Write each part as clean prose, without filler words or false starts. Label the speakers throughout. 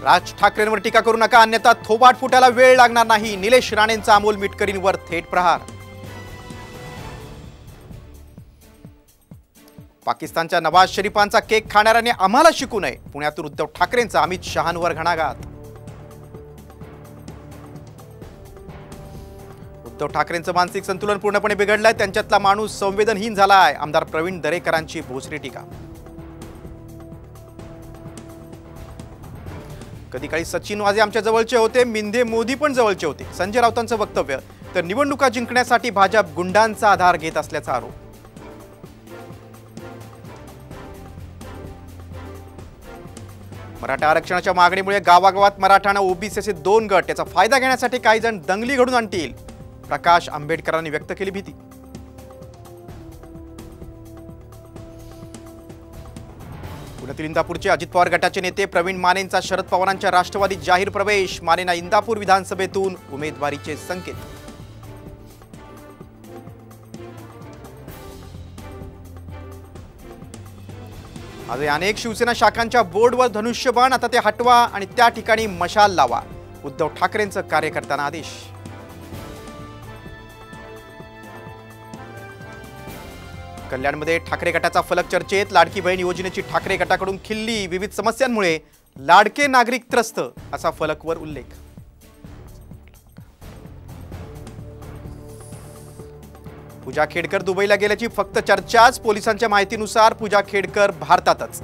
Speaker 1: राज ठाकरेंवर टीका करू नका, अन्यथा थोबाड फुटायला वेळ लागणार नाही. निलेश राणेंचा अमोल मिटकरींवर थेट प्रहार. पाकिस्तानच्या नवाज शरीफांचा केक खाणाऱ्याने आम्हाला शिकू नये. पुण्यातून उद्धव ठाकरेंचा अमित शहांवर घणाघात. उद्धव ठाकरेंचं मानसिक संतुलन पूर्णपणे बिघडलंय. त्यांच्यातला माणूस संवेदनहीन झालाय. आमदार प्रवीण दरेकरांची भोसरी टीका. कधी काळी सचिन वाजे आमच्या जवळचे होते, मिंधे मोदी पण जवळचे होते. संजय राऊतांचं वक्तव्य. तर निवडणुका जिंकण्यासाठी भाजप गुंडांचा आधार घेत असल्याचा आरोप. मराठा आरक्षणाच्या मागणीमुळे गावागावात मराठा आणि ओबीसी असे 2 गट. याचा फायदा घेण्यासाठी काही जण दंगली घडून आणतील. प्रकाश आंबेडकरांनी व्यक्त केली भीती. पुण्यातील इंदापूरचे अजित पवार गटाचे नेते प्रवीण मानेंचा शरद पवारांच्या राष्ट्रवादीत जाहीर प्रवेश. मानेंना इंदापूर विधानसभेतून उमेदवारीचे संकेत. आज अनेक शिवसेना शाखांच्या बोर्डवर धनुष्यबाण. आता ते हटवा आणि त्या ठिकाणी मशाल लावा. उद्धव ठाकरेंचं कार्यकर्त्यांना आदेश. कल्याणमध्ये ठाकरे गटाचा फलक चर्चेत. लाडकी बहीण योजनेची ठाकरे गटाकडून खिल्ली. विविध समस्यांमुळे लाडके नागरिक त्रस्त असा फलकवर उल्लेख. पूजा खेडकर दुबईला गेल्याची फक्त चर्चाच. पोलिसांच्या माहितीनुसार पूजा खेडकर भारतातच.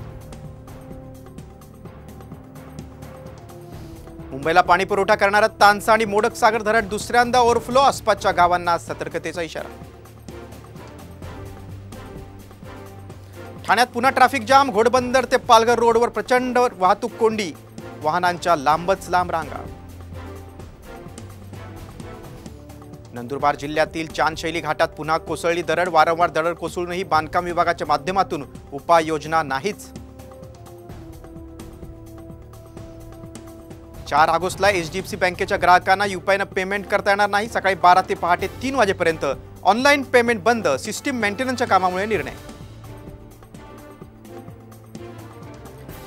Speaker 1: मुंबईला पाणी पुरवठा करणारा तानसा आणि मोडक सागर धरण दुसऱ्यांदा ओव्हरफ्लो. आसपासच्या गावांना सतर्कतेचा इशारा. ठाण्यात पुन्हा ट्रॅफिक जाम. घोडबंदर ते पालघर रोडवर प्रचंड वाहतूक कोंडी. वाहनांच्या लांबच लांब रांगा. नंदुरबार जिल्ह्यातील चांदशैली घाटात पुन्हा कोसळली दरड. वारंवार दरड कोसळूनही बांधकाम विभागाच्या माध्यमातून उपाययोजना नाहीच. 4 ऑगस्टला एचडीएफसी बँकेच्या ग्राहकांना यूपीआयनं पेमेंट करता येणार नाही. सकाळी 12 ते पहाटे 3 वाजेपर्यंत ऑनलाईन पेमेंट बंद. सिस्टीम मेंटेनन्सच्या कामामुळे निर्णय.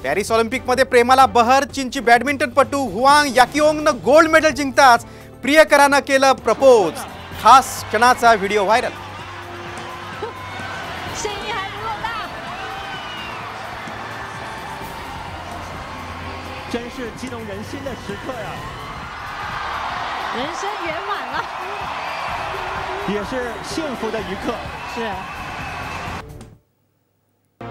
Speaker 1: पॅरिस ऑलिम्पिकमध्ये प्रेमाला बहर. चीनची बॅडमिंटनपटू हुआंग याकिओंगनं गोल्ड मेडल जिंकताच प्रियकरानं केलं प्रपोज. खास क्षणाचा व्हिडिओ व्हायरल.
Speaker 2: 真是激动人心的时刻呀！
Speaker 3: 人生圆满了，
Speaker 2: 也是幸福的一刻。
Speaker 3: 是。